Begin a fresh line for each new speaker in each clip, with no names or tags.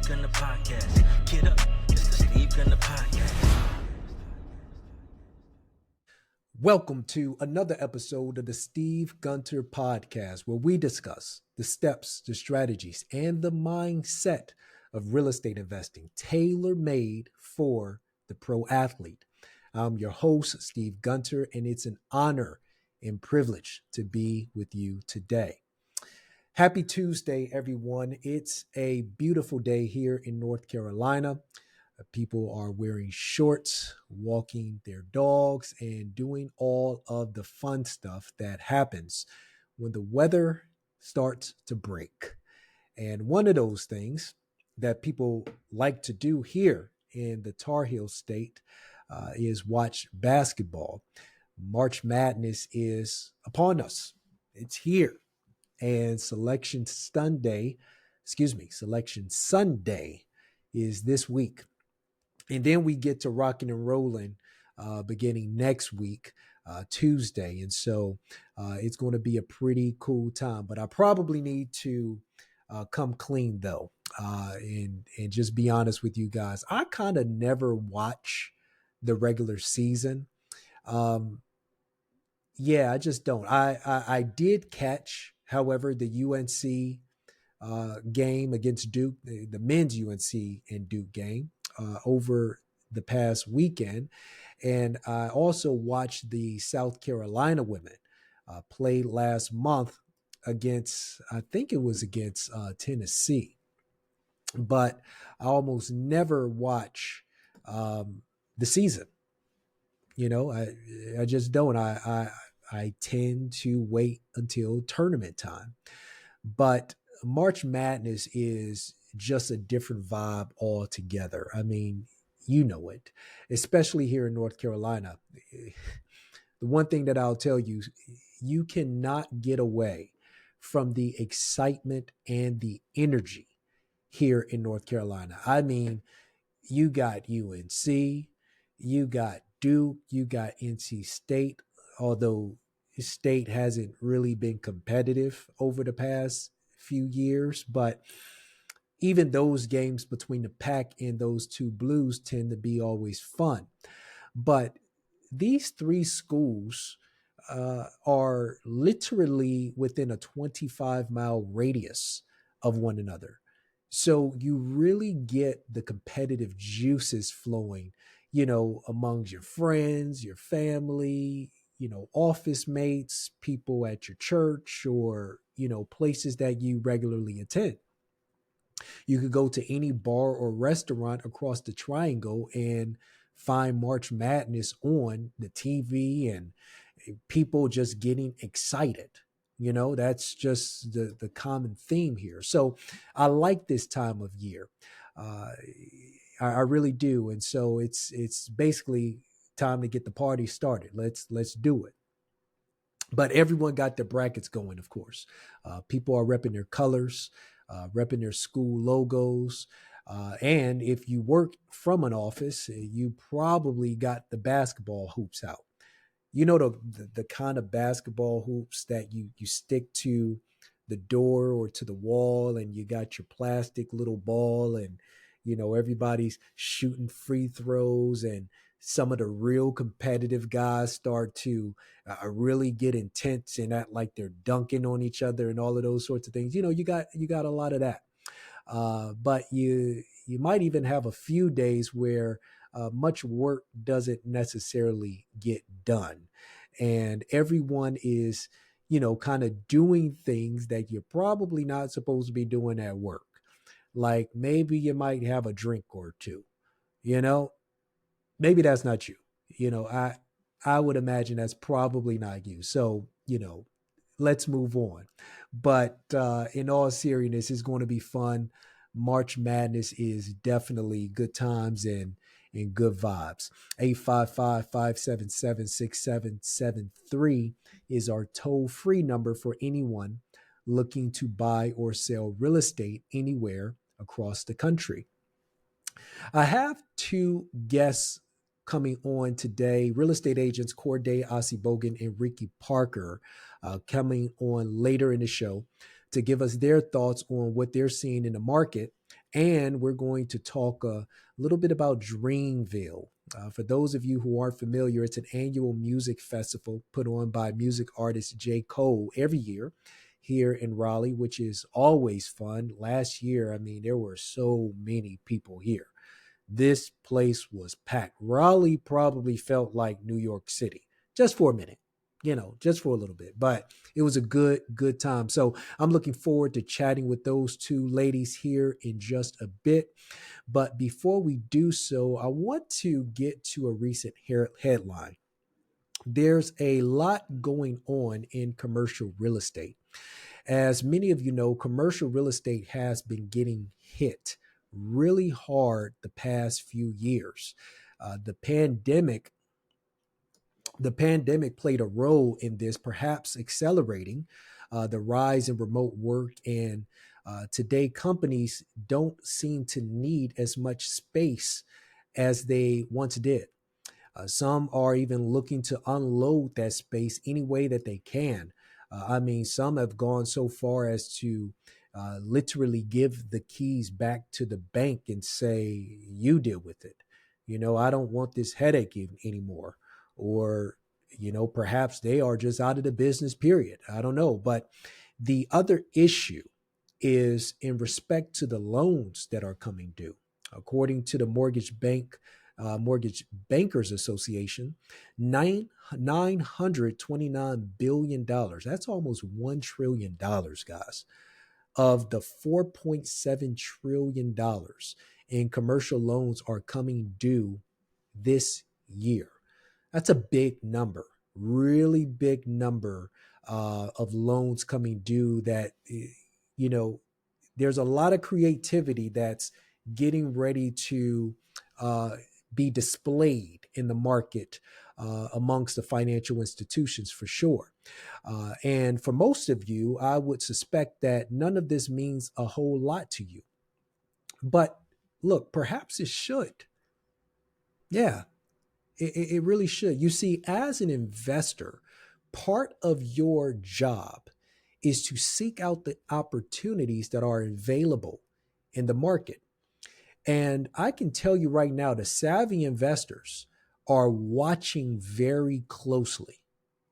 Gunner Podcast. Get up, it's the Steve Gunner Podcast.
Welcome to another episode of the Steve Gunter Podcast, where we discuss the steps, the strategies, and the mindset of real estate investing, tailor-made for the pro athlete. I'm your host, Steve Gunter, and it's an honor and privilege to be with you today. Happy Tuesday, everyone. It's a beautiful day here in North Carolina. People are wearing shorts, walking their dogs, and doing all of the fun stuff that happens when the weather starts to break. And one of those things that people like to do here in the Tar Heel State is watch basketball. March Madness is upon us. It's here. And Selection Sunday is this week. And then we get to rocking and rolling beginning next week, Tuesday. And so it's going to be a pretty cool time. But I probably need to come clean, though, and just be honest with you guys. I kind of never watch the regular season. I just don't. I did catch, however, the UNC game against Duke, the men's UNC and Duke game over the past weekend. And I also watched the South Carolina women play last month against, I think it was against Tennessee. But I almost never watch the season. You know, I just don't. I tend to wait until tournament time. But March Madness is just a different vibe altogether. I mean, you know it, especially here in North Carolina. The one thing that I'll tell you, you cannot get away from the excitement and the energy here in North Carolina. I mean, you got UNC, you got Duke, you got NC State, although State hasn't really been competitive over the past few years, but even those games between the Pac and those two Blues tend to be always fun. But these three schools are literally within a 25-mile radius of one another. So you really get the competitive juices flowing, you know, amongst your friends, your family, you know, office mates, people at your church, or, you know, places that you regularly attend. You could go to any bar or restaurant across the triangle and find March Madness on the TV and people just getting excited. You know, that's just the common theme here. So I like this time of year. I really do. And so it's basically time to get the party started. Let's do it. But everyone got their brackets going, of course. People are repping their colors, repping their school logos. And if you work from an office, you probably got the basketball hoops out. You know, the kind of basketball hoops that you stick to the door or to the wall, and you got your plastic little ball, and, you know, everybody's shooting free throws, and some of the real competitive guys start to really get intense and act like they're dunking on each other and all of those sorts of things. You know, you got a lot of that. But you might even have a few days where much work doesn't necessarily get done. And everyone is, you know, kind of doing things that you're probably not supposed to be doing at work. Like maybe you might have a drink or two, you know, maybe that's not you. You know, I would imagine that's probably not you. So, you know, let's move on. But in all seriousness, it's going to be fun. March Madness is definitely good times and good vibes. 855-577-6773 is our toll-free number for anyone looking to buy or sell real estate anywhere across the country. I have two guests coming on today, real estate agents Korede, Osibogun, and Rickey Parker, coming on later in the show to give us their thoughts on what they're seeing in the market And we're going to talk a little bit about Dreamville. For those of you who aren't familiar, it's an annual music festival put on by music artist J. Cole every year here in Raleigh, which is always fun. Last year, I mean, there were so many people here. This place was packed. Raleigh probably felt like New York City just for a minute, just for a little bit. But it was a good time. So I'm looking forward to chatting with those two ladies here in just a bit. But before we do so, I want to get to a recent headline. There's a lot going on in commercial real estate. As many of you know, commercial real estate has been getting hit really hard the past few years. The pandemic played a role in this, perhaps accelerating the rise in remote work. And today, companies don't seem to need as much space as they once did. Some are even looking to unload that space any way that they can. I mean, some have gone so far as to literally give the keys back to the bank and say, you deal with it. I don't want this headache anymore. Or, perhaps they are just out of the business, period. I don't know. But the other issue is in respect to the loans that are coming due. According to the Mortgage Bankers Association, $929 billion. That's almost $1 trillion, guys, of the $4.7 trillion in commercial loans are coming due this year. That's a big number, really big number of loans coming due that, you know, there's a lot of creativity that's getting ready to uh, be displayed in the market amongst the financial institutions for sure. And for most of you, I would suspect that none of this means a whole lot to you. But look, perhaps it should. Yeah, it really should. You see, as an investor, part of your job is to seek out the opportunities that are available in the market. And I can tell you right now, the savvy investors are watching very closely.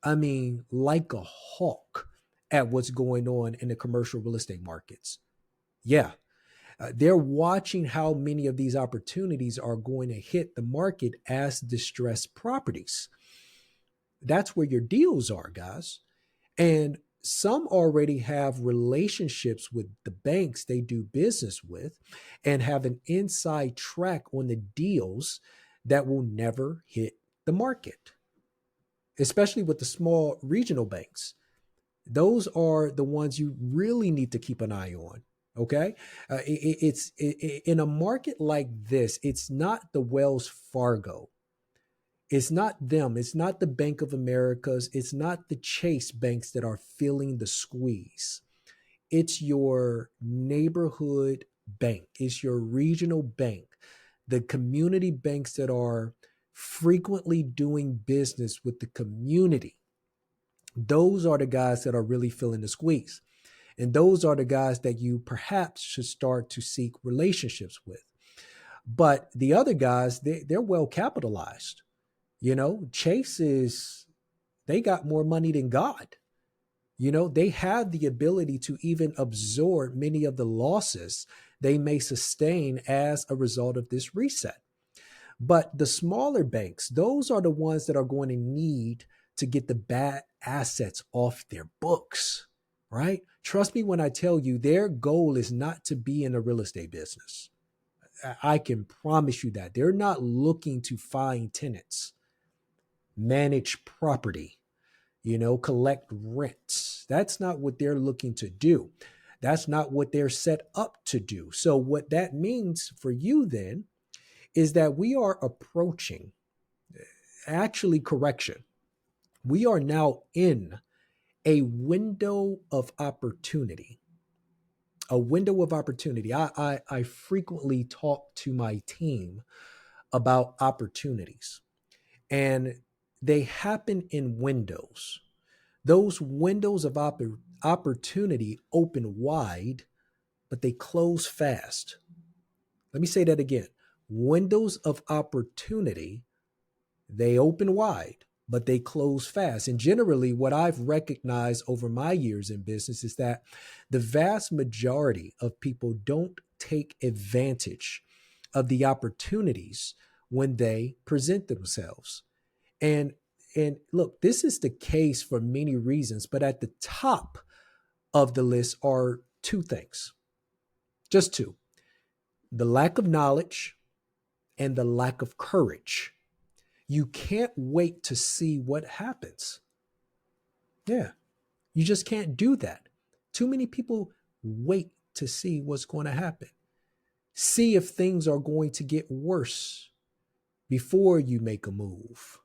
I mean, like a hawk at what's going on in the commercial real estate markets. Yeah, they're watching how many of these opportunities are going to hit the market as distressed properties. That's where your deals are, guys. And some already have relationships with the banks they do business with and have an inside track on the deals that will never hit the market, especially with the small regional banks. Those are the ones you really need to keep an eye on. Okay. In a market like this, it's not the Wells Fargo. It's not them. It's not the Bank of Americas. It's not the Chase banks that are feeling the squeeze. It's your neighborhood bank. It's your regional bank, the community banks that are frequently doing business with the community. Those are the guys that are really feeling the squeeze. And those are the guys that you perhaps should start to seek relationships with. But the other guys, they're well capitalized. Chase they got more money than God. They have the ability to even absorb many of the losses they may sustain as a result of this reset. But the smaller banks, those are the ones that are going to need to get the bad assets off their books, right? Trust me when I tell you, their goal is not to be in a real estate business. I can promise you that. They're not looking to find tenants, manage property, collect rents. That's not what they're looking to do. That's not what they're set up to do. So, what that means for you then is that we are approaching, actually, correction. We are now in a window of opportunity. A window of opportunity. I frequently talk to my team about opportunities, and they happen in windows. Those windows of opportunity open wide, but they close fast. Let me say that again. Windows of opportunity, they open wide, but they close fast. And generally, what I've recognized over my years in business is that the vast majority of people don't take advantage of the opportunities when they present themselves. And and look, this is the case for many reasons, but at the top of the list are two things, just two: the lack of knowledge and the lack of courage. You can't wait to see what happens. Yeah, you just can't do that. Too many people wait to see what's going to happen, see if things are going to get worse before you make a move,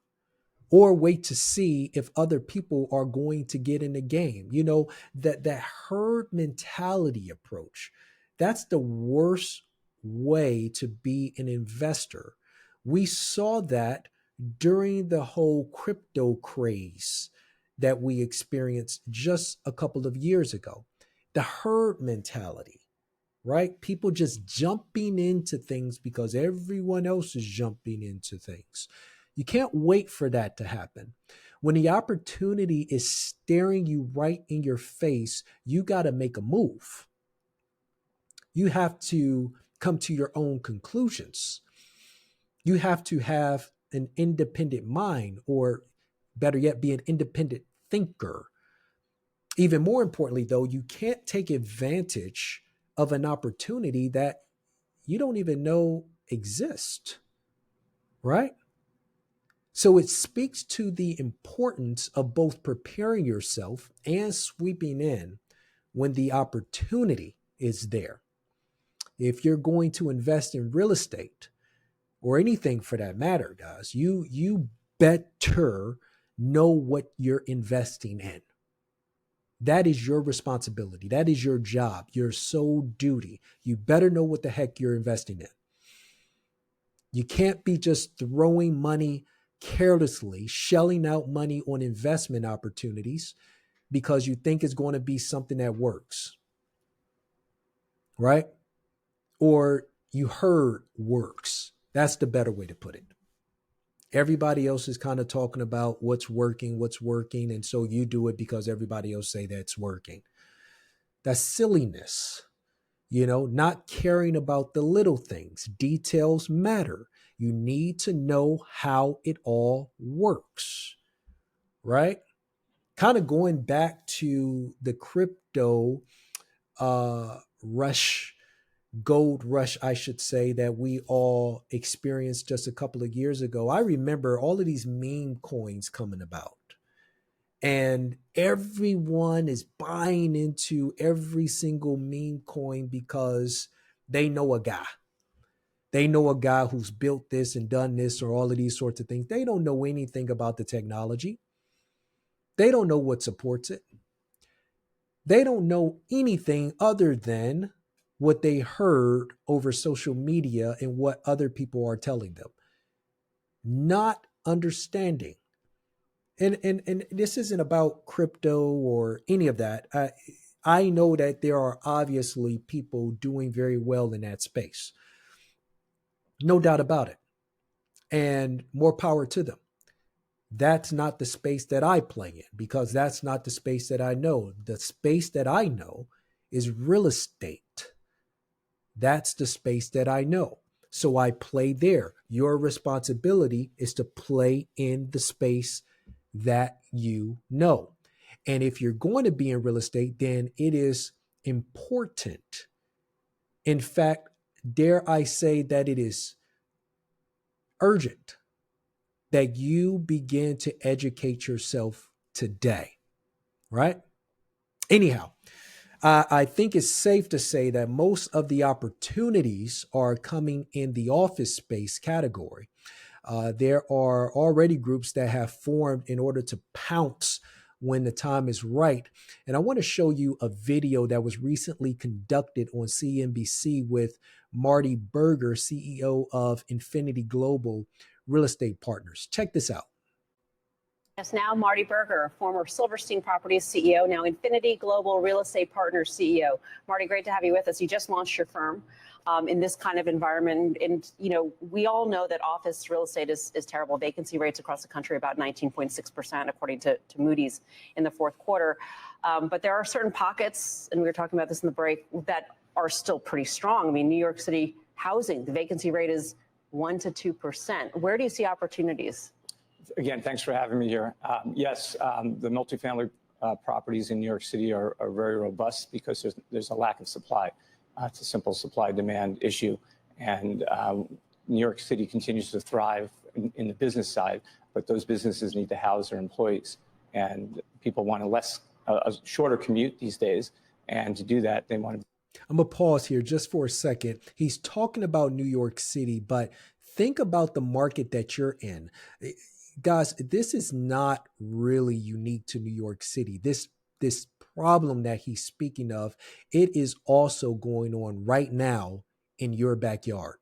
or wait to see if other people are going to get in the game. You know, that herd mentality approach, that's the worst way to be an investor. We saw that during the whole crypto craze that we experienced just a couple of years ago. The herd mentality, right? People just jumping into things because everyone else is jumping into things. You can't wait for that to happen. When the opportunity is staring you right in your face, you got to make a move. You have to come to your own conclusions. You have to have an independent mind, or better yet, be an independent thinker. Even more importantly, though, you can't take advantage of an opportunity that you don't even know exists, right? So it speaks to the importance of both preparing yourself and sweeping in when the opportunity is there. If you're going to invest in real estate or anything for that matter, guys, you better know what you're investing in. That is your responsibility. That is your job, your sole duty. You better know what the heck you're investing in. You can't be just throwing money carelessly, shelling out money on investment opportunities because you think it's going to be something that works, right? Or you heard works. That's the better way to put it. Everybody else is kind of talking about what's working, and so you do it because everybody else say that's working. That's silliness. Not caring about the little things. Details matter. You need to know how it all works, right? Kind of going back to the crypto rush, gold rush, I should say, that we all experienced just a couple of years ago. I remember all of these meme coins coming about. And everyone is buying into every single meme coin because they know a guy. They know a guy who's built this and done this or all of these sorts of things. They don't know anything about the technology. They don't know what supports it. They don't know anything other than what they heard over social media and what other people are telling them. Not understanding. And this isn't about crypto or any of that. I know that there are obviously people doing very well in that space. No doubt about it. And more power to them. That's not the space that I play in because that's not the space that I know. The space that I know is real estate. That's the space that I know. So I play there. Your responsibility is to play in the space that you know. And if you're going to be in real estate, then it is important. In fact, dare I say that it is urgent that you begin to educate yourself today, right? Anyhow, I think it's safe to say that most of the opportunities are coming in the office space category. There are already groups that have formed in order to pounce when the time is right. And I want to show you a video that was recently conducted on CNBC with Marty Berger, CEO of Infinity Global Real Estate Partners. Check this out.
Yes, now Marty Berger, former Silverstein Properties CEO, now Infinity Global Real Estate Partners CEO. Marty, great to have you with us. You just launched your firm in this kind of environment. And, you know, we all know that office real estate is terrible. Vacancy rates across the country about 19.6%, according to Moody's in the fourth quarter. But there are certain pockets, and we were talking about this in the break, that are still pretty strong. I mean, New York City housing, the vacancy rate is 1 to 2%. Where do you see opportunities?
Again, thanks for having me here. Yes, the multifamily properties in New York City are very robust because there's a lack of supply. It's a simple supply-demand issue. And New York City continues to thrive in the business side, but those businesses need to house their employees. And people want a shorter commute these days. And to do that, they want to.
I'm going to pause here just for a second. He's talking about New York City, but think about the market that you're in. Guys, this is not really unique to New York City. This problem that he's speaking of, it is also going on right now in your backyard.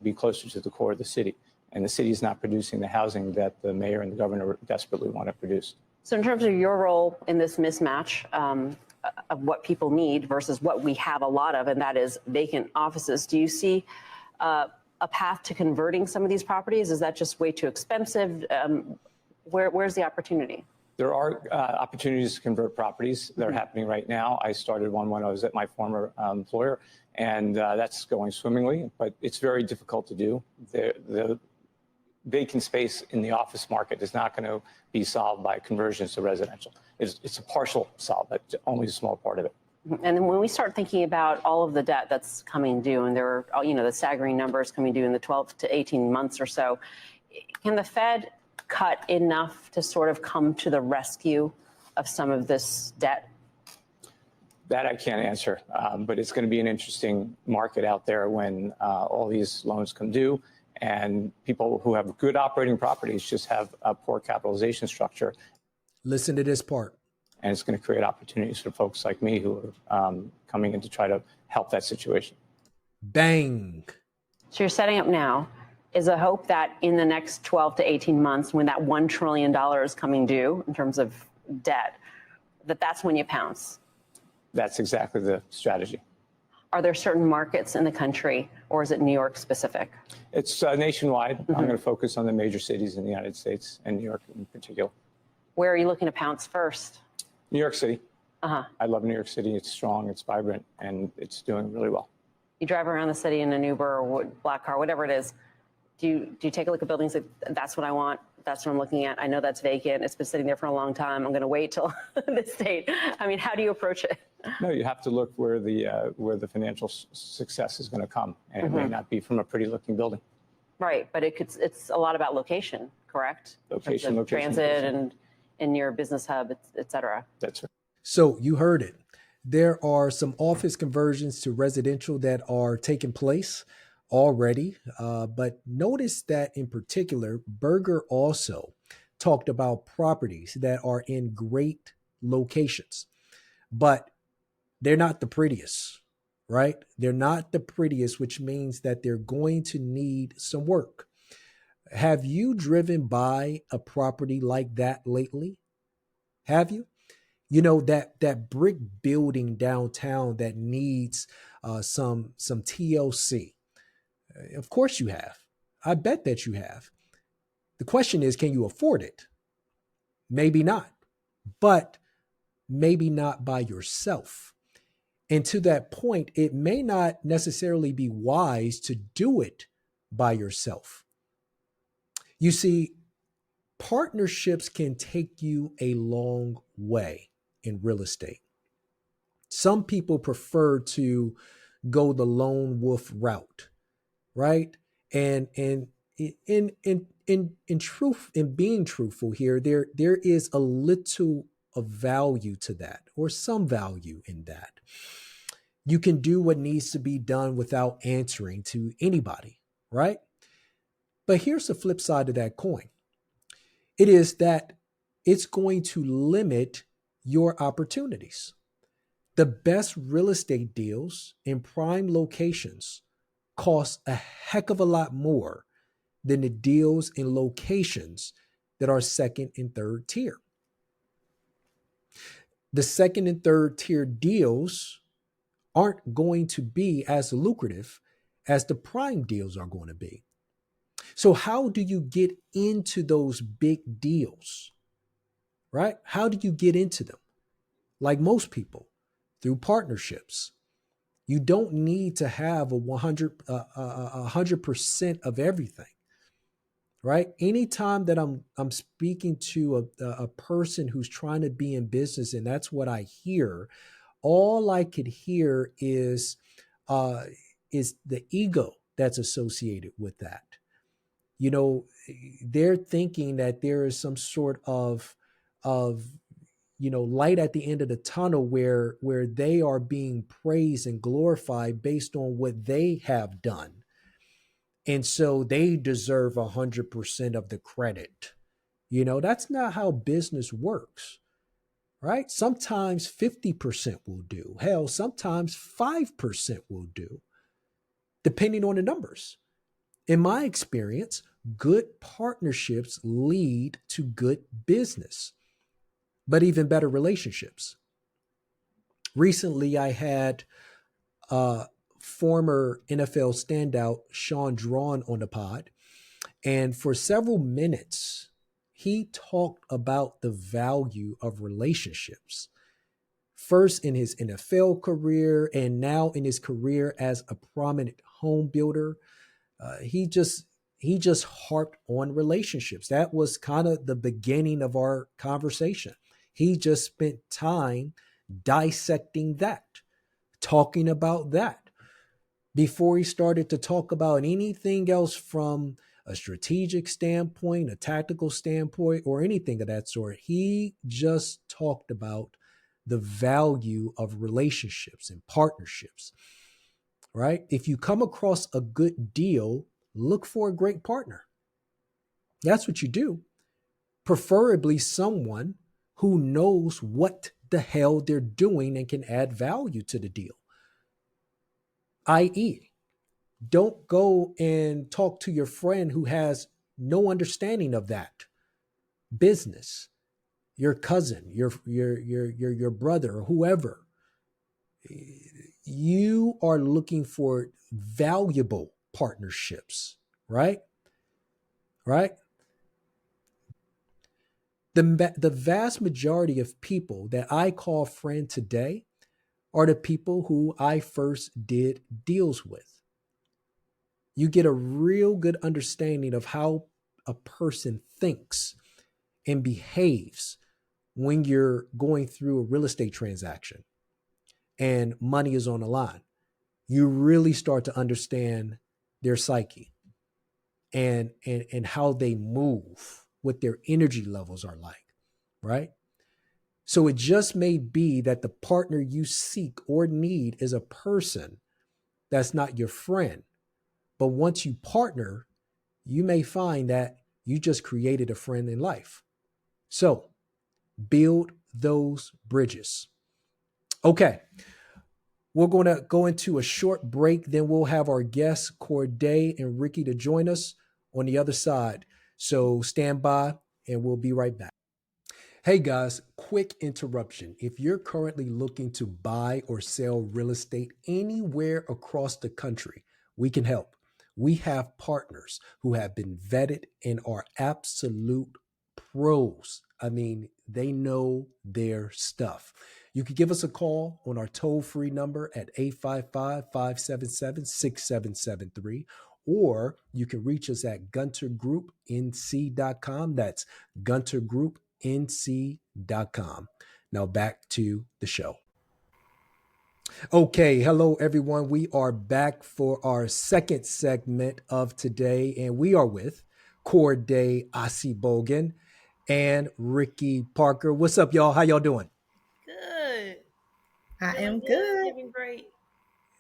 Be closer to the core of the city. And the city is not producing the housing that the mayor and the governor desperately want to produce. So
in terms of your role in this mismatch of what people need versus what we have a lot of, and that is vacant offices, do you see a path to converting some of these properties? Is that just way too expensive? Where's the opportunity?
There are opportunities to convert properties that are happening right now. I started one when I was at my former employer, and that's going swimmingly, but it's very difficult to do. The vacant space in the office market is not going to be solved by conversions to residential. It's a partial solve, but only a small part of it.
And then when we start thinking about all of the debt that's coming due, and there are, you know, the staggering numbers coming due in the 12 to 18 months or so, can the Fed cut enough to sort of come to the rescue of some of this debt?
That I can't answer, but it's going to be an interesting market out there when all these loans come due, and people who have good operating properties just have a poor capitalization structure.
Listen to this part.
And it's going to create opportunities for folks like me who are coming in to try to help that situation.
Bang.
So you're setting up now. Is a hope that in the next 12 to 18 months, when that $1 trillion is coming due in terms of debt, that's when you pounce?
That's exactly the strategy.
Are there certain markets in the country, or is it New York specific?
It's nationwide. I'm going to focus on the major cities in the United States, and New York in particular.
Where are you looking to pounce first?
New York City. I love New York City. It's strong, it's vibrant, and it's doing really well.
You drive around the city in an Uber or black car, whatever it is. Do you take a look at buildings like, that's what I want, that's what I'm looking at, I know that's vacant, it's been sitting there for a long time, I'm going to wait till this date? I mean, how do you approach it?
No, you have to look where the financial success is going to come, and it may not be from a pretty looking building.
Right, but it's a lot about location, correct?
Location,
transit and in your business hub, et cetera.
That's right.
So you heard it. There are some office conversions to residential that are taking place already. But notice that in particular, Berger also talked about properties that are in great locations, but they're not the prettiest, right? They're not the prettiest, which means that they're going to need some work. Have you driven by a property like that lately? Have you? You know, that brick building downtown that needs some TLC. Of course you have. I bet that you have. The question is, can you afford it? Maybe not, but maybe not by yourself. And to that point, it may not necessarily be wise to do it by yourself. You see, partnerships can take you a long way in real estate. Some people prefer to go the lone wolf route, right? And in truth, in being truthful here, there is a little of value to that, or some value in that. You can do what needs to be done without answering to anybody, right? But here's the flip side of that coin. It is that it's going to limit your opportunities. The best real estate deals in prime locations cost a heck of a lot more than the deals in locations that are second and third tier. The second and third tier deals aren't going to be as lucrative as the prime deals are going to be. So how do you get into those big deals, right? How do you get into them? Like most people, through partnerships. You don't need to have a 100% of everything, right? Anytime that I'm speaking to a person who's trying to be in business, and that's what I hear, all I could hear is the ego that's associated with that. You know, they're thinking that there is some sort of light at the end of the tunnel where they are being praised and glorified based on what they have done, and so they deserve 100% of the credit. That's not how business works, right? Sometimes 50% will do. Hell, sometimes 5% will do, depending on the numbers. In my experience, good partnerships lead to good business, but even better relationships. Recently, I had former NFL standout Sean Drawn on the pod, and for several minutes, he talked about the value of relationships. First in his NFL career, and now in his career as a prominent home builder, he just harped on relationships. That was kind of the beginning of our conversation. He just spent time dissecting that, talking about that, before he started to talk about anything else from a strategic standpoint, a tactical standpoint, or anything of that sort. He just talked about the value of relationships and partnerships, right? If you come across a good deal, look for a great partner. That's what you do. Preferably someone who knows what the hell they're doing and can add value to the deal. I.e., don't go and talk to your friend who has no understanding of that business, your cousin, your brother, or whoever. You are looking for valuable partnerships, right? Right? The vast majority of people that I call friend today are the people who I first did deals with. You get a real good understanding of how a person thinks and behaves when you're going through a real estate transaction and money is on the line. You really start to understand their psyche and how they move, what their energy levels are like, right? So it just may be that the partner you seek or need is a person that's not your friend. But once you partner, you may find that you just created a friend in life. So build those bridges. Okay. We're going to go into a short break. Then we'll have our guests, Korede and Rickey, to join us on the other side. So stand by and we'll be right back. Hey guys, quick interruption. If you're currently looking to buy or sell real estate anywhere across the country, we can help. We have partners who have been vetted and are absolute pros. I mean, they know their stuff. You can give us a call on our toll-free number at 855-577-6773, or you can reach us at guntergroupnc.com. That's guntergroupnc.com. Now back to the show. Okay, hello everyone. We are back for our second segment of today, and we are with Korede Osibogun and Rickey Parker. What's up, y'all? How y'all doing?
Good.
I am good.
Doing great.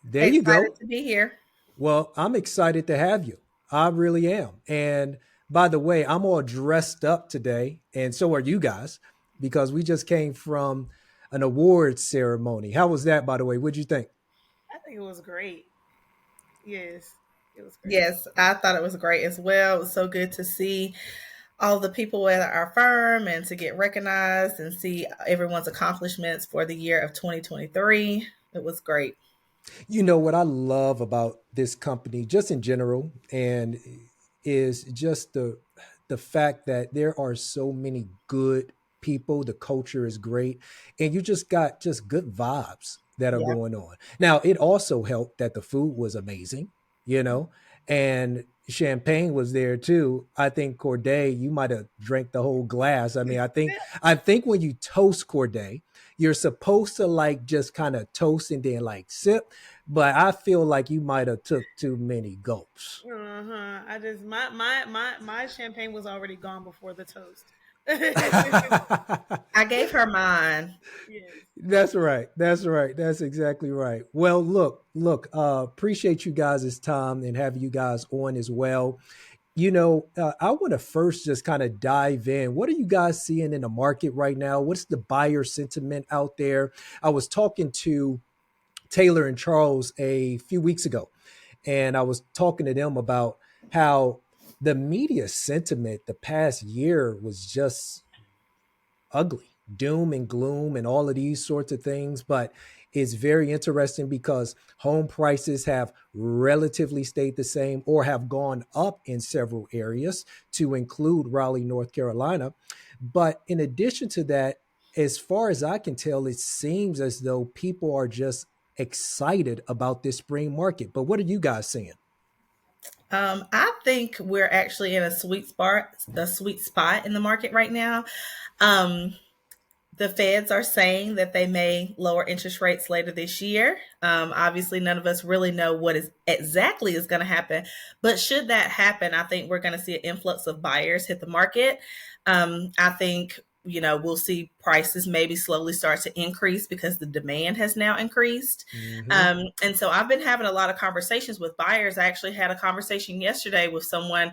There you go.
Excited to be here.
Well, I'm excited to have you. I really am. And by the way, I'm all dressed up today, and so are you guys, because we just came from an awards ceremony. How was that, by the way? What'd you think?
I think it was great. Yes, it was great.
Yes, I thought it was great as well. It was so good to see all the people at our firm and to get recognized and see everyone's accomplishments for the year of 2023. It was great.
You know what I love about this company, just in general, and is just the fact that there are so many good people. The culture is great, and you just got just good vibes that are
Yeah.
going on. Now, it also helped that the food was amazing, you know, and champagne was there too. I think Corday, you might have drank the whole glass. I mean, I think when you toast Corday, you're supposed to like just kind of toast and then like sip, but I feel like you might have took too many gulps.
Uh-huh. I just my champagne was already gone before the toast.
I gave her mine.
Yes.
That's right. That's right. That's exactly right. Well, look, appreciate you guys' time and have you guys on as well. I want to first just kind of dive in. What are you guys seeing in the market right now? What's the buyer sentiment out there? I was talking to Taylor and Charles a few weeks ago, and I was talking to them about how the media sentiment the past year was just ugly, doom and gloom, and all of these sorts of things. But it's very interesting because home prices have relatively stayed the same or have gone up in several areas, to include Raleigh, North Carolina. But in addition to that, as far as I can tell, it seems as though people are just excited about this spring market. But what are you guys seeing?
I think we're actually in a sweet spot in the market right now. Um, the feds are saying that they may lower interest rates later this year. Obviously, none of us really know what is exactly is going to happen, but should that happen, I think we're going to see an influx of buyers hit the market. I think we'll see prices maybe slowly start to increase because the demand has now increased.
Mm-hmm.
And so I've been having a lot of conversations with buyers. I actually had a conversation yesterday with someone.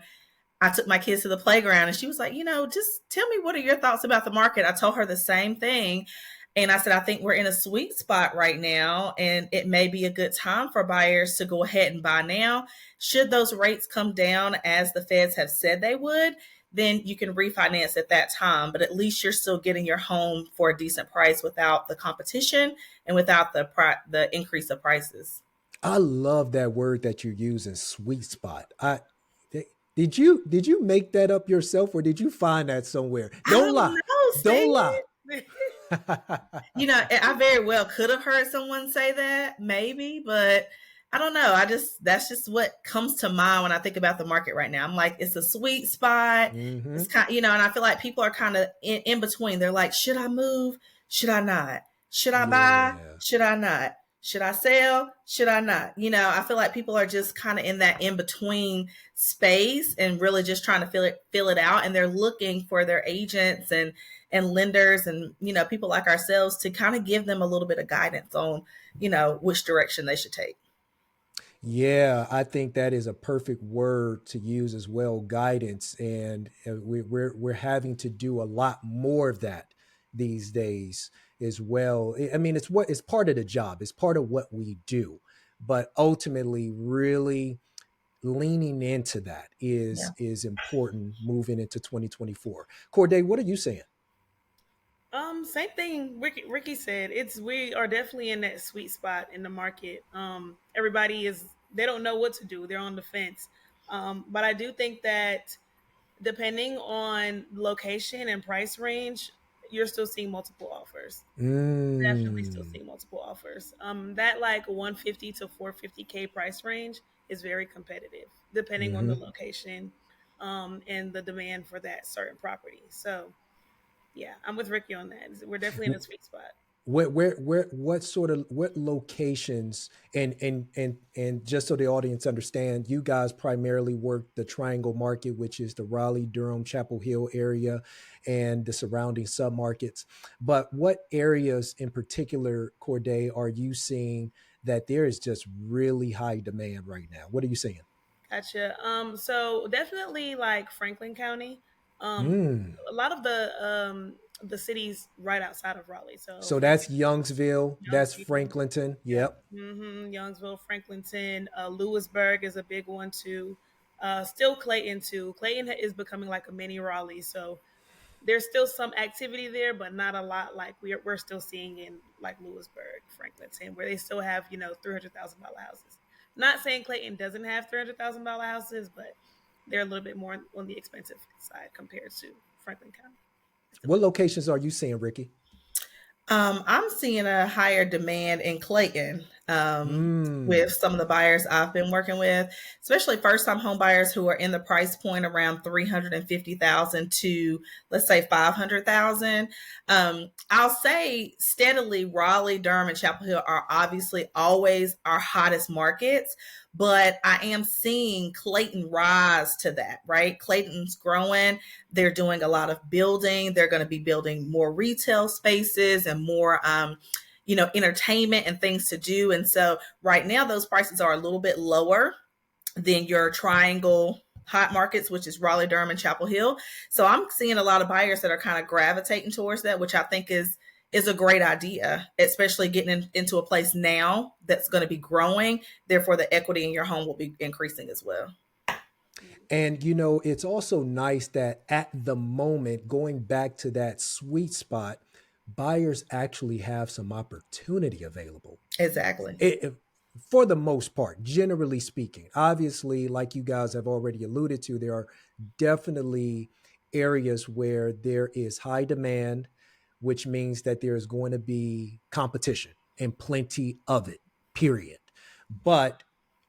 I took my kids to the playground and she was like, just tell me, what are your thoughts about the market? I told her the same thing. And I said, I think we're in a sweet spot right now, and it may be a good time for buyers to go ahead and buy now. Should those rates come down as the feds have said they would, then you can refinance at that time. But at least you're still getting your home for a decent price without the competition and without the increase of prices.
I love that word that you're using, sweet spot. Did you make that up yourself or did you find that somewhere?
I
Don't
don't
lie.
know,
Don't lie.
I very well could have heard someone say that, maybe, but I don't know. That's just what comes to mind when I think about the market right now. I'm like, it's a sweet spot.
Hmm.
It's kind, and I feel like people are kind of in between. They're like, should I move? Should I not? Should I buy?
Yeah.
Should I not? Should I sell? Should I not? I feel like people are just kind of in that in between space and really just trying to fill it out, and they're looking for their agents and lenders and people like ourselves to kind of give them a little bit of guidance on which direction they should take.
Yeah, I think that is a perfect word to use as well, guidance. And we're having to do a lot more of that these days as well. I mean, it's part of the job. It's part of what we do. But ultimately, really leaning into that
Yeah.
is important moving into 2024. Corday, what are you saying?
Same thing Ricky said. We are definitely in that sweet spot in the market. Everybody they don't know what to do. They're on the fence. But I do think that depending on location and price range, you're still seeing multiple offers. Definitely still
Mm.
seeing multiple offers. That like 150 to 450K price range is very competitive, depending on the
Hmm.
location, and the demand for that certain property. So yeah, I'm with Ricky on that. We're definitely in a sweet spot.
What sort of what locations, and just so the audience understand, you guys primarily work the Triangle Market, which is the Raleigh, Durham, Chapel Hill area and the surrounding submarkets. But what areas in particular, Corday, are you seeing that there is just really high demand right now? What are you seeing?
Gotcha. So definitely like Franklin County. Um,
Mm.
a lot of the cities right outside of Raleigh. So
So that's Youngsville, that's
Youngsville,
Franklinton.
yep,
Yep.
Youngsville, Franklinton, Lewisburg is a big one too. Still Clayton too. Clayton is becoming like a mini Raleigh, so there's still some activity there, but not a lot like we're still seeing in like Lewisburg, Franklinton, where they still have $300,000 houses. Not saying Clayton doesn't have $300,000 houses, but they're a little bit more on the expensive side compared to Franklin County.
What locations are you seeing, Rickey?
I'm seeing a higher demand in Clayton with some of the buyers I've been working with, especially first-time home buyers who are in the price point around $350,000 to, let's say, $500,000. I'll say steadily, Raleigh, Durham, and Chapel Hill are obviously always our hottest markets, but I am seeing Clayton rise to that, right? Clayton's growing. They're doing a lot of building. They're going to be building more retail spaces and more, entertainment and things to do. And so right now, those prices are a little bit lower than your triangle hot markets, which is Raleigh, Durham, and Chapel Hill. So I'm seeing a lot of buyers that are kind of gravitating towards that, which I think is a great idea, especially getting into a place now that's going to be growing. Therefore, the equity in your home will be increasing as well.
And, it's also nice that at the moment, going back to that sweet spot, buyers actually have some opportunity available.
Exactly.
For the most part, generally speaking. Obviously, like you guys have already alluded to, there are definitely areas where there is high demand, which means that there's going to be competition and plenty of it, period. But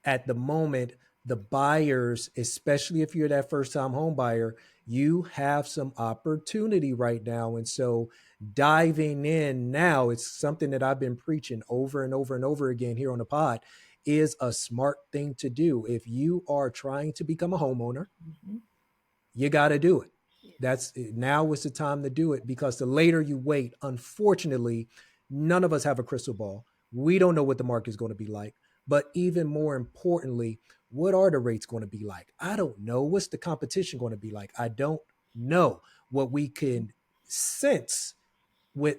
at the moment, the buyers, especially if you're that first-time home buyer, you have some opportunity right now. And so diving in now, it's something that I've been preaching over and over and over again here on the pod, is a smart thing to do. If you are trying to become a homeowner, you got to do it. Now is the time to do it, because the later you wait, unfortunately, none of us have a crystal ball. We don't know what the market is going to be like. But even more importantly, what are the rates going to be like? I don't know. What's the competition going to be like? I don't know. What we can sense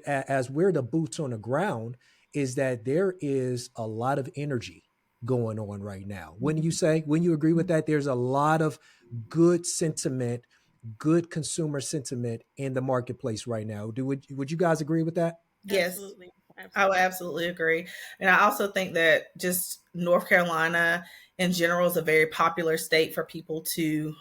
as we're the boots on the ground is that there is a lot of energy going on right now. Wouldn't you agree with that? There's a lot of good sentiment, good consumer sentiment in the marketplace right now. Would you guys agree with that?
Yes.
Absolutely.
I would absolutely agree. And I also think that just North Carolina in general is a very popular state for people to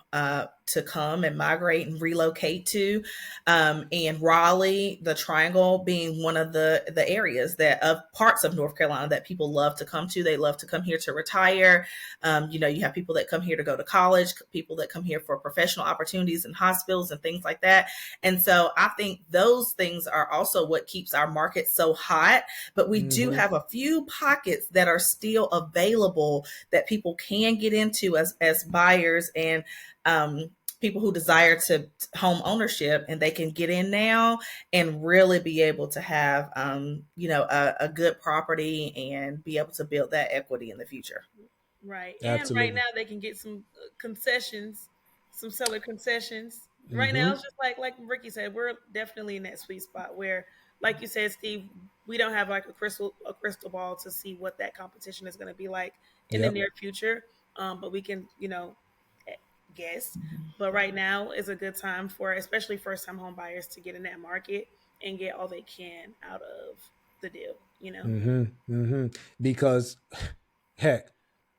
come and migrate and relocate to. And Raleigh, the Triangle, being one of the areas of parts of North Carolina that people love to come to. They love to come here to retire. You have people that come here to go to college, people that come here for professional opportunities in hospitals and things like that. And so I think those things are also what keeps our market so hot. But we do have a few pockets that are still available that people can get into as buyers and people who desire to home ownership, and they can get in now and really be able to have a good property and be able to build that equity in the future.
Right.
Absolutely.
And right now they can get some concessions, some seller concessions. Right now it's just like Rickey said, we're definitely in that sweet spot where, like you said, Steve, we don't have like a crystal ball to see what that competition is going to be like in the near future. But we can, guess. But right now is a good time for especially first-time home buyers to get in that market and get all they can out of the deal,
Because heck,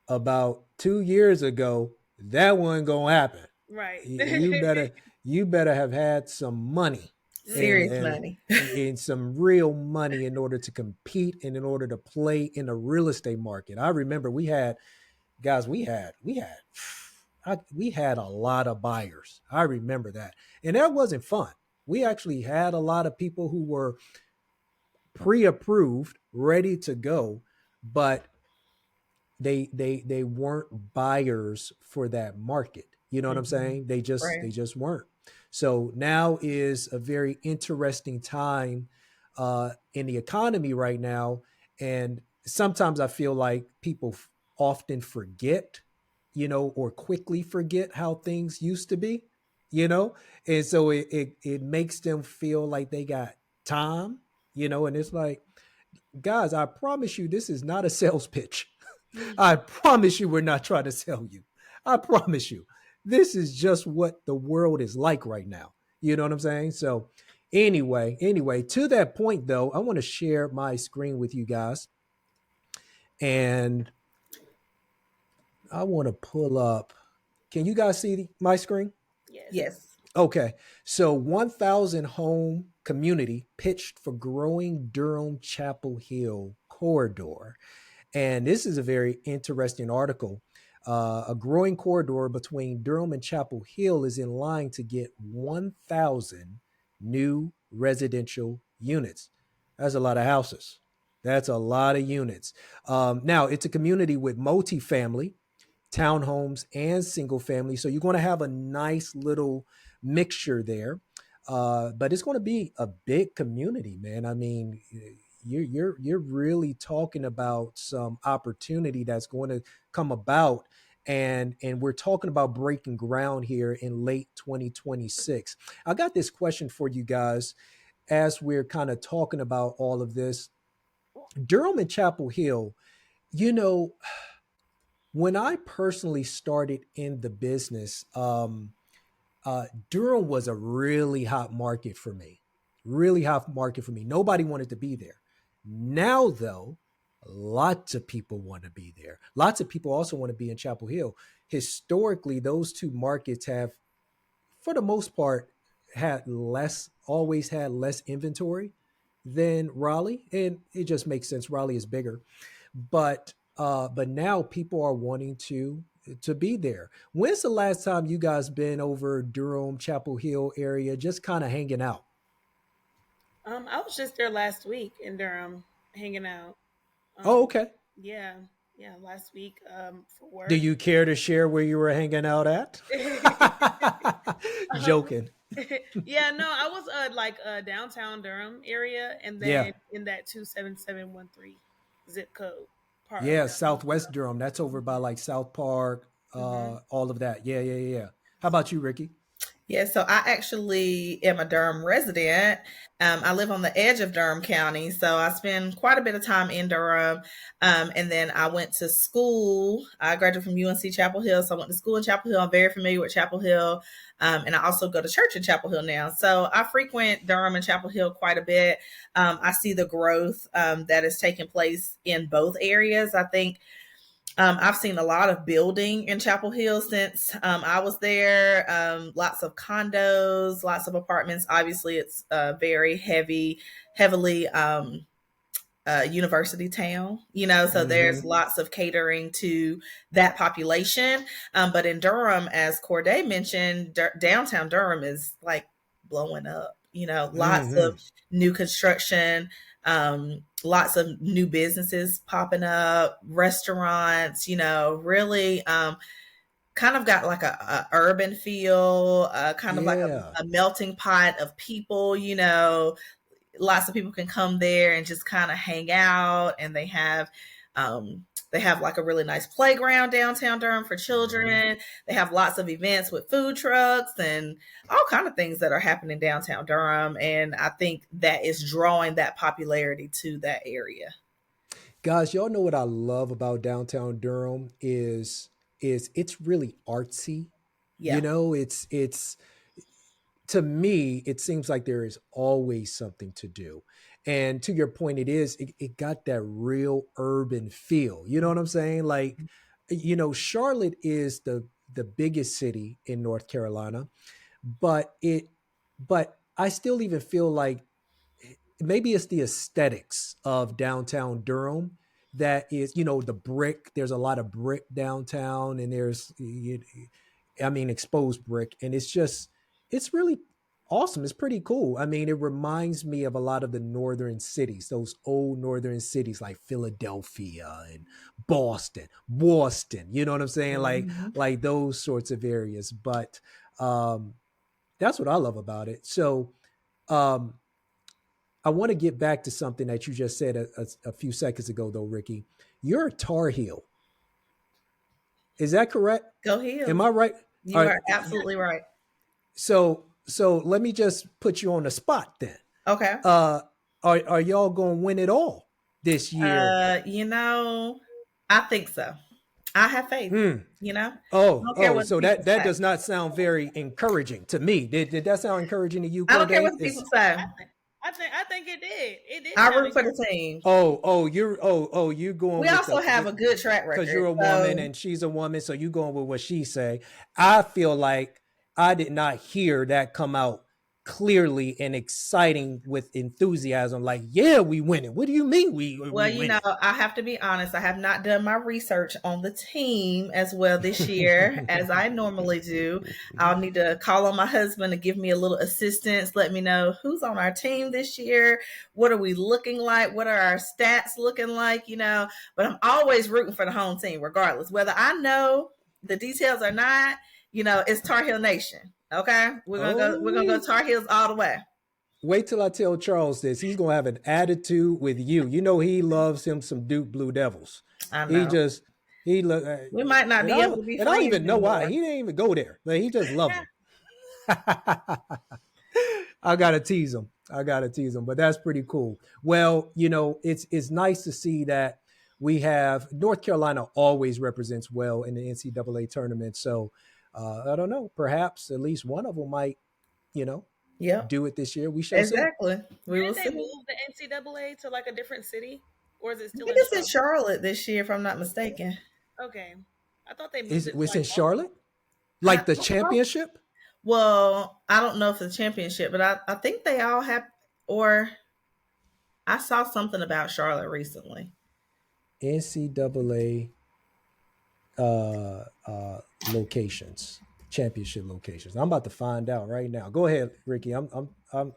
about 2 years ago, that wasn't gonna happen.
Right.
You better have had some money.
Serious money.
And some real money in order to compete and in order to play in the real estate market. I remember we had a lot of buyers. I remember that. And that wasn't fun. We actually had a lot of people who were pre-approved, ready to go, but they weren't buyers for that market. You know what I'm saying? They just weren't. So now is a very interesting time in the economy right now. And sometimes I feel like people often forget, or quickly forget how things used to be, and so it makes them feel like they got time, and it's like, guys, I promise you, this is not a sales pitch. I promise you, we're not trying to sell you. I promise you, this is just what the world is like right now. You know what I'm saying? So anyway, to that point though, I want to share my screen with you guys. And I want to pull up. Can you guys see my screen?
Yes.
Yes.
Okay. So 1,000 home community pitched for growing Durham Chapel Hill corridor. And this is a very interesting article. A growing corridor between Durham and Chapel Hill is in line to get 1,000 new residential units. That's a lot of houses. That's a lot of units. Now, it's a community with multifamily, townhomes, and single family. So you're going to have a nice little mixture there. But it's going to be a big community, man. I mean, you're really talking about some opportunity that's going to come about, and we're talking about breaking ground here in late 2026. I got this question for you guys as we're kind of talking about all of this. Durham and Chapel Hill, you know, when I personally started in the business, Durham was a really hot market for me. Really hot market for me. Nobody wanted to be there. Now, though, lots of people want to be there. Lots of people also want to be in Chapel Hill. Historically, those two markets have, for the most part, always had less inventory than Raleigh. And it just makes sense. Raleigh is bigger. But now people are wanting to be there. When's the last time you guys been over Durham, Chapel Hill area, just kind of hanging out?
I was just there last week in Durham, hanging out.
Oh, okay.
Yeah, last week for work.
Do you care to share where you were hanging out at? Joking.
Yeah, no, I was downtown Durham area, and then in that 27713 zip code part.
Yeah, Southwest Durham. That's over by like South Park, all of that. Yeah. How about you, Rickey?
Yeah, so I actually am a Durham resident. I live on the edge of Durham County, so I spend quite a bit of time in Durham. And then I went to school. I graduated from UNC Chapel Hill, so I went to school in Chapel Hill. I'm very familiar with Chapel Hill. And I also go to church in Chapel Hill now. So I frequent Durham and Chapel Hill quite a bit. I see the growth that is taking place in both areas. I think I've seen a lot of building in Chapel Hill since I was there. Lots of condos, lots of apartments. Obviously, it's a very heavily university town, so there's lots of catering to that population. But in Durham, as Korede mentioned, downtown Durham is like blowing up, lots of new construction, lots of new businesses popping up, restaurants, really kind of got like a urban feel, kind of like a melting pot of people, lots of people can come there and just kind of hang out, and they have like a really nice playground downtown Durham for children. They have lots of events with food trucks and all kind of things that are happening downtown Durham. And I think that is drawing that popularity to that area.
Guys, y'all know what I love about downtown Durham is it's really artsy.
Yeah.
It's to me, it seems like there is always something to do. And to your point, it got that real urban feel. You know what I'm saying? Like, Charlotte is the biggest city in North Carolina, but I still even feel like maybe it's the aesthetics of downtown Durham that is, the brick. There's a lot of brick downtown, and there's, exposed brick, and it's really awesome. It's pretty cool. I mean, it reminds me of a lot of the northern cities, those old northern cities like Philadelphia and Boston. You know what I'm saying? Like those sorts of areas. But that's what I love about it. So I want to get back to something that you just said a few seconds ago, though, Rickey. You're a Tar Heel. Is that correct?
Go Heels.
Am I right?
You are absolutely right.
So let me just put you on the spot then.
Okay.
Are y'all going to win it all this year?
I think so. I have faith.
Mm.
You know,
Oh,
don't care what
so
people
that
say.
does not sound very encouraging to me. Did that sound encouraging to you,
I don't care what
Korede?
the people say.
I think it did. It did
I
sound
root for the
encouraging.
team.
You're going
We
with
also have a good track
because
record.
you're a woman and she's a woman, so you going with what she say. I feel like I did not hear that come out clearly and exciting with enthusiasm. Like, yeah, we winning. What do you mean we
Well, you
winning?
know, I have to be honest. I have not done my research on the team as well this year as I normally do. I'll need to call on my husband to give me a little assistance. Let me know who's on our team this year. What are we looking like? What are our stats looking like? You know, but I'm always rooting for the home team, regardless. Whether I know the details or not, you know, it's Tar Heel Nation. Okay. We're gonna go Tar Heels all the way.
Wait till I tell Charles this. He's gonna have an attitude with you. You know he loves him some Duke Blue Devils.
I know.
He look.
We might not be able to be
and I don't
friends
even know why
anymore.
he didn't even go there. But he just loves him. I gotta tease him. But that's pretty cool. Well, you know, it's nice to see that we have North Carolina always represents well in the NCAA tournament. So I don't know. Perhaps at least one of them might, you know,
Yep.
do it this year. We shall see.
Exactly. We will
Did they
see.
move the NCAA to like a different city, or is it
I
still
think
in
it's in Charlotte this year, if I'm not mistaken.
Okay, I thought they moved
Is
it.
it was
to,
in
like,
Charlotte? Like the championship?
Well, I don't know if the championship, but I think they all have, or I saw something about Charlotte recently.
NCAA locations, championship locations. I'm about to find out right now. Go ahead, Ricky. I'm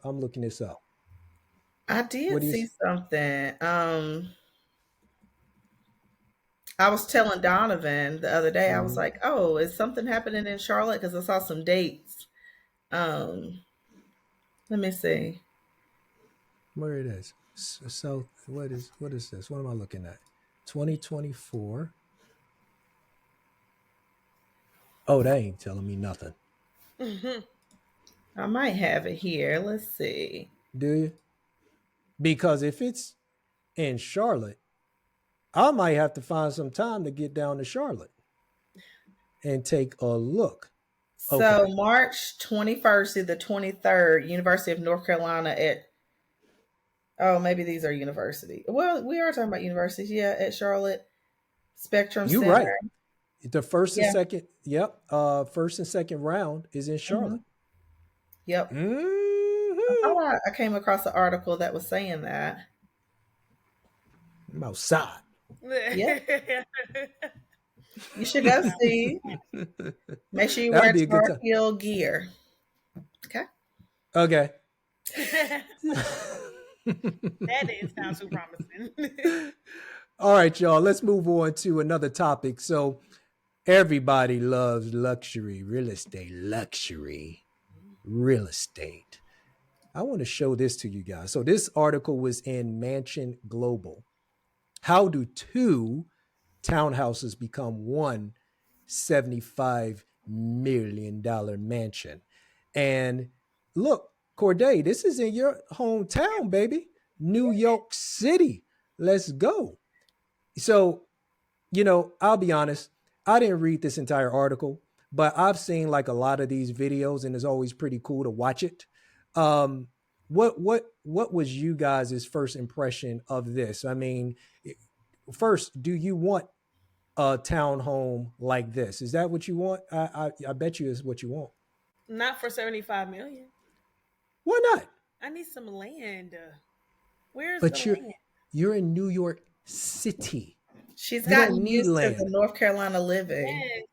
looking this up.
I did see something. I was telling Donovan the other day, I was like, oh, is something happening in Charlotte? Because I saw some dates. Let me see.
Where it is. So what is this? What am I looking at? 2024. Oh, that ain't telling me nothing.
I might have it here. Let's see.
Do you? Because if it's in Charlotte, I might have to find some time to get down to Charlotte and take a look.
So March 21st to the 23rd, University of North Carolina at, oh, maybe these are university. Well, we are talking about universities. Yeah, at Charlotte Spectrum
You're
Center.
right. The first and second, first and second round is in Charlotte.
Yep.
Mm-hmm.
I came across an article that was saying that.
I'm outside.
Yeah. You should go see. Make sure you wear Tar Heel gear. Okay.
Okay.
That didn't sound too promising.
All right, y'all. Let's move on to another topic. So everybody loves luxury, real estate, real estate. I want to show this to you guys. So this article was in Mansion Global. How do two townhouses become one $75 million mansion? And look, Korede, this is in your hometown, baby. New York City. Let's go. So, you know, I'll be honest. I didn't read this entire article, but I've seen like a lot of these videos, and it's always pretty cool to watch it. What was you guys' first impression of this? I mean, first, do you want a townhome like this? Is that what you want? I bet you is what you want.
Not for 75 million.
Why not?
I need some land. Where's
but
the land?
You're in New York City.
She's gotten used to the North Carolina living.
Yes,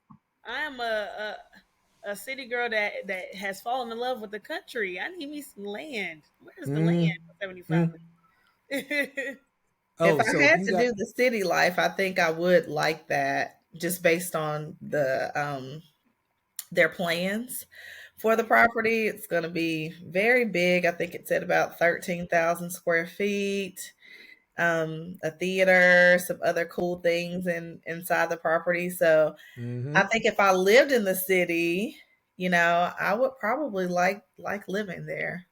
I am a city girl that has fallen in love with the country. I need me some land. Where's the land for 75 million?
If I had to do the city life, I think I would like that, just based on the their plans for the property. It's going to be very big. I think it's at about 13,000 square feet. A theater, some other cool things inside the property. So I think if I lived in the city, you know, I would probably like living there.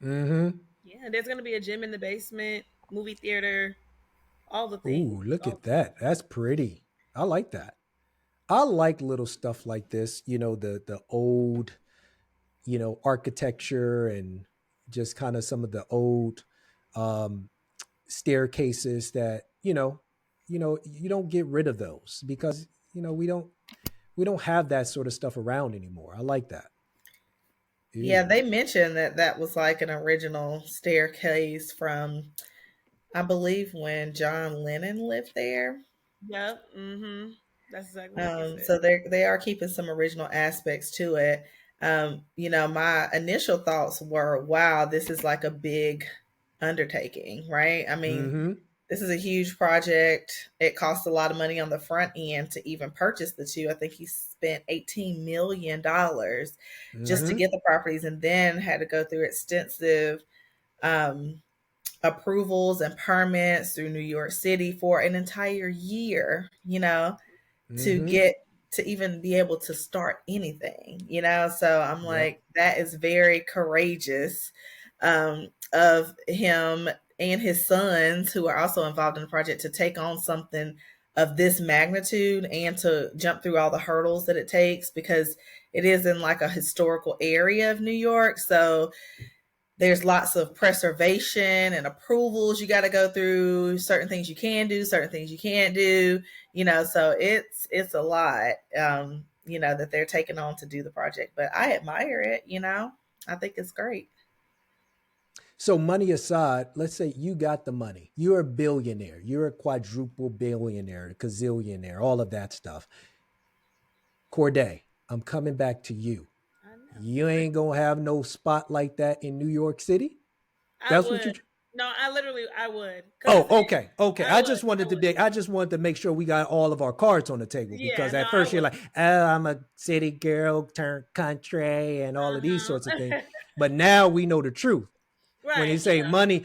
Yeah, there's going to be a gym in the basement, movie theater, all the things.
Ooh, look at that. That's pretty. I like that. I like little stuff like this, the old, architecture and just kind of some of the old um staircases that, you don't get rid of those because, we don't have that sort of stuff around anymore. I like that.
Yeah,
Ew.
they mentioned that was like an original staircase from, I believe, when John Lennon lived there.
Yep. That's exactly what they said.
So they are keeping some original aspects to it. My initial thoughts were, wow, this is like a big undertaking, right? I mean,
Mm-hmm.
this is a huge project. It costs a lot of money on the front end to even purchase the two. I think he spent $18 million just to
Mm-hmm.
get the properties, and then had to go through extensive um, approvals and permits through New York City for an entire year, to
Mm-hmm.
get to even be able to start anything. So I'm
Yep.
like, that is very courageous of him and his sons, who are also involved in the project, to take on something of this magnitude and to jump through all the hurdles that it takes, because it is in like a historical area of New York. So there's lots of preservation and approvals you got to go through, certain things you can do, certain things you can't do, so it's a lot, that they're taking on to do the project. But I admire it. I think it's great.
So money aside, let's say you got the money. You're a billionaire. You're a quadruple billionaire, a gazillionaire, all of that stuff. Corday, I'm coming back to you.
I know.
You ain't gonna have no spot like that in New York City.
I
That's what you.
would. No, I would.
Oh,
Cause
okay, okay.
I would. I would.
I just wanted to make sure we got all of our cards on the table
Yeah.
because
No,
at
I
first you're
would.
like, oh, I'm a city girl turned country and all of these sorts of things.
Uh-huh.
But now we know the truth. When you
Right.
say money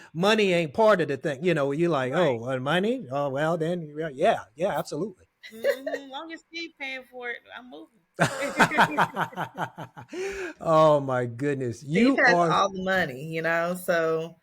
ain't part of the thing. You're like,
Right.
oh, money. Oh, well, then yeah, absolutely.
Long as Steve paying for it, I'm moving.
Oh my goodness,
Steve
you
has
are
all the money, so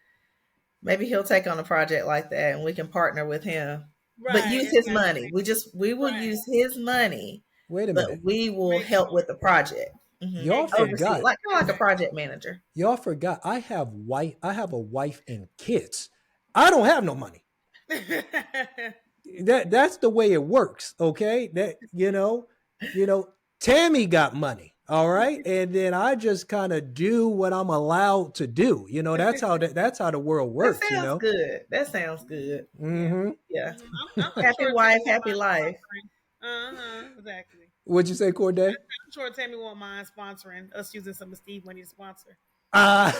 maybe he'll take on a project like that and we can partner with him. But
Right.
use his money.
Exactly.
We will
Right.
use his money,
wait a
but
minute.
we will
Make
help
sure.
with the project.
Y'all
Oversee it,
forgot.
like kind of like a
Exactly.
project manager.
Y'all forgot. I have a wife and kids. I don't have no money. That's the way it works. Okay. That Tammy got money. All right. And then I just kind of do what I'm allowed to do. That's how the world
That
works,
sounds good. That sounds good.
Yeah.
Mm-hmm.
Yeah.
I'm
Happy
sure Tammy
wife,
won't
happy
mind
life.
sponsoring. Exactly.
What'd you say, Corday?
I'm sure Tammy won't mind sponsoring us using some of Steve money to sponsor.
Uh,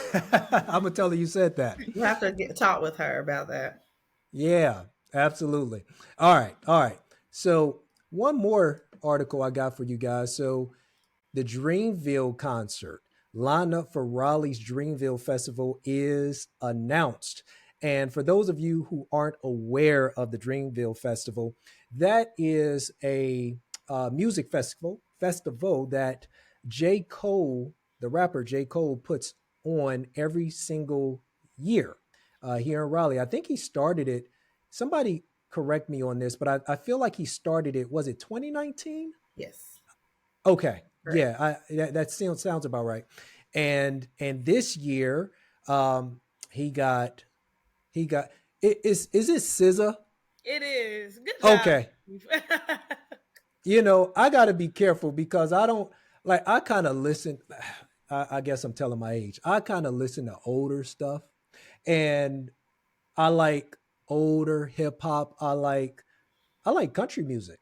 I'm gonna tell her you said that.
You have to talk with her about that.
Yeah, absolutely. All right, all right. So one more article I got for you guys. So the Dreamville concert lineup for Raleigh's Dreamville Festival is announced. And for those of you who aren't aware of the Dreamville Festival, that is a music festival that J. Cole, the rapper J. Cole, puts on every single year here in Raleigh. I think he started it. Somebody correct me on this, but I feel like he started it. Was it 2019?
Yes.
Okay,
Correct.
yeah, that sounds about right. And this year, he got is it SZA?
It is. Good job.
Okay, I got to be careful because I don't like. I kind of listen. I guess I'm telling my age. I kind of listen to older stuff, and I like older hip hop. I like country music.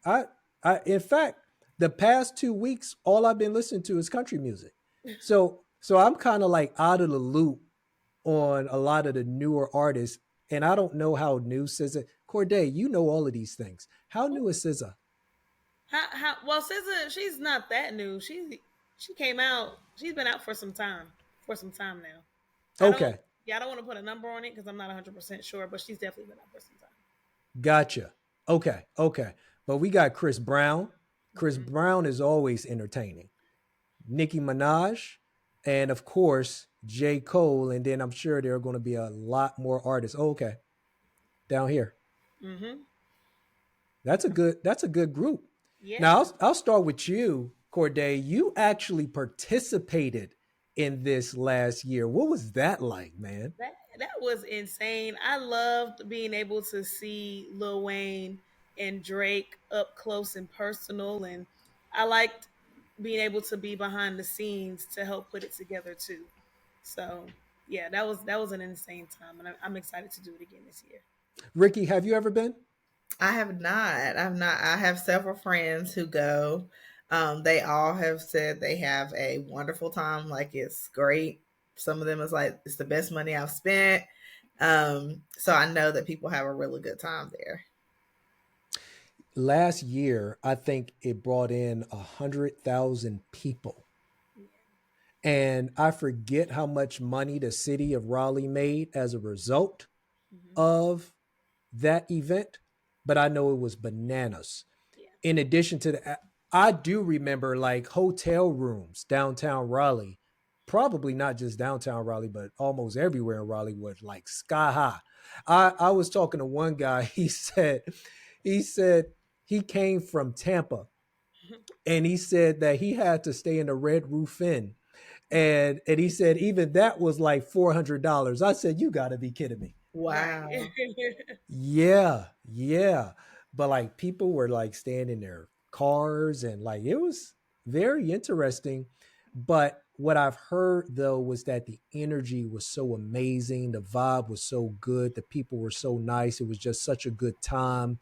I in fact, the past 2 weeks, all I've been listening to is country music. So I'm kind of like out of the loop on a lot of the newer artists, and I don't know how new SZA. Corday, you know all of these things. How new is SZA?
Well, SZA, she's not that new. She came out. She's been out for some time. For some time now. I don't.
Okay,
Yeah, I don't want to put a number on it because I'm not 100% sure, but she's definitely been out for some time.
gotcha. Okay. But we got Chris Brown. Chris
Mm-hmm.
Brown is always entertaining. Nicki Minaj, and of course J. Cole, and then I'm sure there are going to be a lot more artists. Oh, okay, down here.
Mm-hmm.
That's a good group.
Yeah.
Now I'll start with you, Corday. You actually participated in this last year. What was that like, man?
That was insane. I loved being able to see Lil Wayne and Drake up close and personal, and I liked being able to be behind the scenes to help put it together too. So yeah, that was an insane time, and I'm excited to do it again this year.
Ricky, have you ever been?
I have not. I've not. I have several friends who go. They all have said they have a wonderful time. Like it's great. Some of them is like it's the best money I've spent. So I know that people have a really good time there.
Last year, I think it brought in 100,000 people.
Yeah.
And I forget how much money the city of Raleigh made as a result
Hmm.
of that event, but I know it was bananas.
Yeah.
In addition to that, I do remember like hotel rooms downtown Raleigh, probably not just downtown Raleigh, but almost everywhere in Raleigh was like sky high. I was talking to one guy, he said he came from Tampa and he said that he had to stay in the Red Roof Inn. And he said even that was like $400. I said, you gotta be kidding me.
Right.
Wow.
Yeah, yeah. But like people were like staying in their cars and like it was very interesting. But what I've heard though was that the energy was so amazing, the vibe was so good, the people were so nice. It was just such a good time.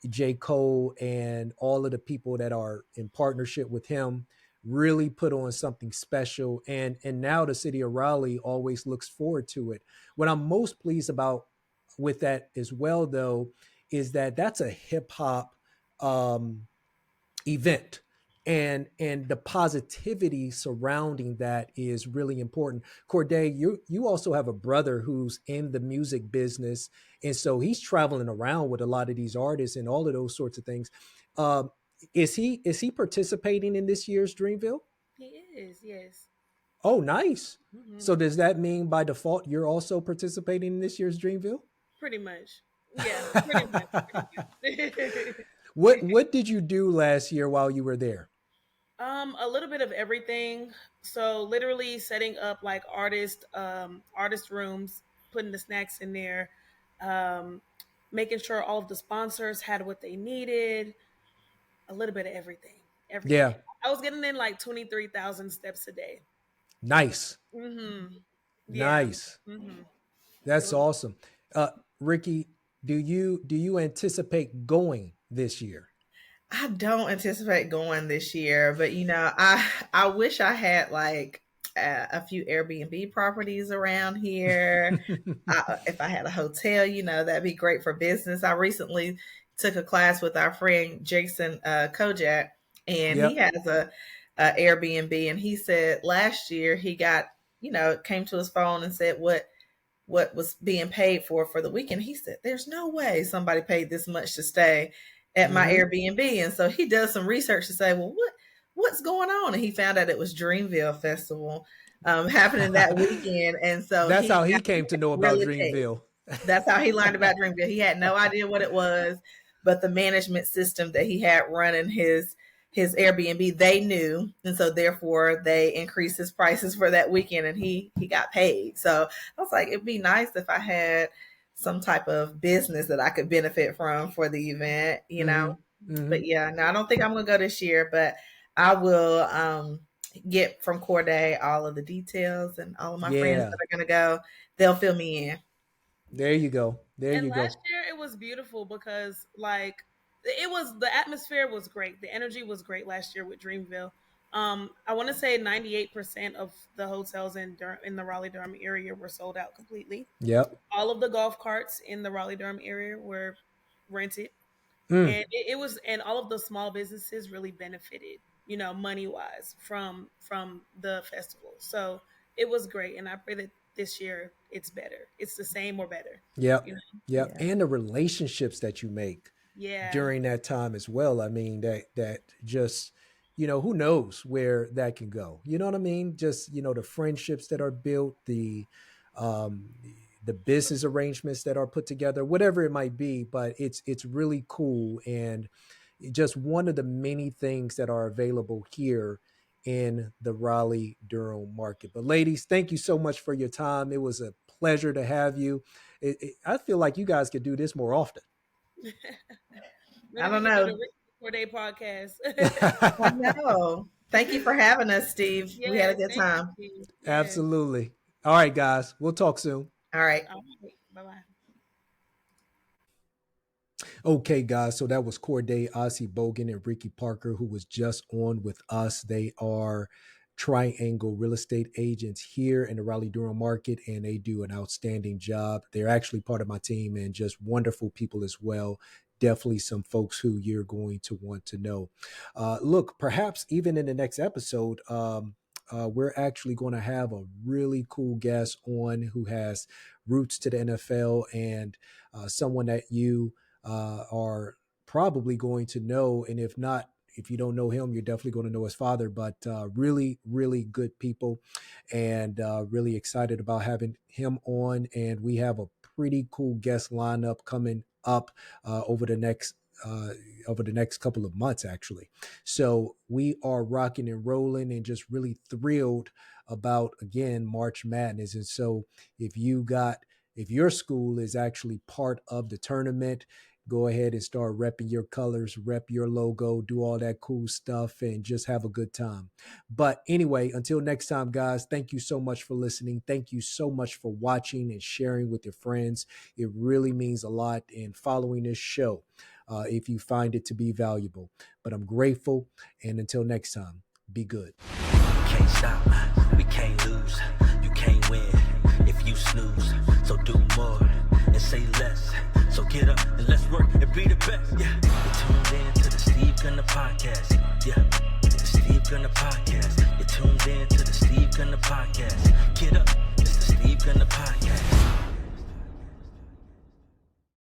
J. Cole and all of the people that are in partnership with him really put on something special. And now the city of Raleigh always looks forward to it. What I'm most pleased about with that as well, though, is that that's a hip hop um, event. And the positivity surrounding that is really important. Corday, you also have a brother who's in the music business, and so he's traveling around with a lot of these artists and all of those sorts of things. Um, is he participating in this year's Dreamville?
He is. Yes.
Oh, nice.
Hmm.
So does that mean by default you're also participating in this year's Dreamville?
Pretty much. Yeah. Pretty much. Pretty much.
What did you do last year while you were there?
A little bit of everything. So literally setting up like artist rooms, putting the snacks in there, um, making sure all of the sponsors had what they needed. A little bit of everything. Everything.
Yeah,
I was getting in like 23,000 steps a day.
nice,
Mm-hmm. Yeah.
nice.
Mm-hmm. It
That's
was.
awesome. Ricky, do you anticipate going this year?
I don't anticipate going this year, but I wish I had like a few Airbnb properties around here. If I had a hotel, that'd be great for business. I recently took a class with our friend Jason Kojak, and he
Yep.
has a Airbnb, and he said last year he got, came to his phone and said what was being paid for the weekend. He said, "There's no way somebody paid this much to stay at my
Hmm.
Airbnb." And so he does some research to say, "Well, what's going on?" And he found out it was Dreamville Festival happening that weekend, and so
That's
he
how he
got
came to know about
really paid.
Dreamville.
That's how he learned about Dreamville. He had no idea what it was, but the management system that he had running his Airbnb, they knew, and so therefore they increased his prices for that weekend, and he got paid. So I was like, it'd be nice if I had some type of business that I could benefit from for the event.
Hmm. Hmm.
But yeah, no, I don't think I'm gonna go this year, but I will get from Corday all of the details, and all of my friends
Yeah.
that are gonna go, they'll fill me in.
There you go. There
And
you go.
last year it was beautiful because like it was the atmosphere was great. The energy was great last year with Dreamville. I want to say 98% of the hotels in the Raleigh Durham area were sold out completely.
Yep.
All of the golf carts in the Raleigh Durham area were rented,
Mm.
and it was and all of the small businesses really benefited, money wise from the festival. So it was great, and I pray that this year it's better. It's the same or better.
Yep.
You know?
Yep.
Yeah.
And the relationships that you make
Yeah.
during that time as well. I mean, that just, who knows where that can go. You know what I mean? Just, the friendships that are built, um the business arrangements that are put together, whatever it might be. But it's really cool, and just one of the many things that are available here in the Raleigh Durham market. But ladies, thank you so much for your time. It was a pleasure to have you. I feel like you guys could do this more often.
I don't know.
Korede podcast.
I know. Thank you for having us, Steve. We had a good time.
You,
Absolutely. All right, guys. We'll talk soon.
All right.
Bye-bye.
Okay, guys. So that was Korede, Osibogun, and Rickey Parker, who was just on with us. They are Triangle real estate agents here in the Raleigh Durham market, and they do an outstanding job. They're actually part of my team and just wonderful people as well. Definitely some folks who you're going to want to know. Look, perhaps even in the next episode, we're actually going to have a really cool guest on who has roots to the NFL, and someone that you are probably going to know. And if not, if you don't know him, you're definitely going to know his father. But really, really good people, and really excited about having him on. And we have a pretty cool guest lineup coming up over the next couple of months, actually. So we are rocking and rolling, and just really thrilled about, again, March Madness. And so if your school is actually part of the tournament, go ahead and start repping your colors, rep your logo, do all that cool stuff, and just have a good time. But anyway, until next time, guys, thank you so much for listening. Thank you so much for watching and sharing with your friends. It really means a lot in following this show if you find it to be valuable. But I'm grateful, and until next time, be good.
Can't stop, we can't lose, you can't win if you snooze. So do more and say less. So get up and let's work and be the best. Yeah, you're tuned in to the Steve Gunner podcast. Yeah, the Steve Gunner podcast. You're tuned in to the Steve Gunner podcast.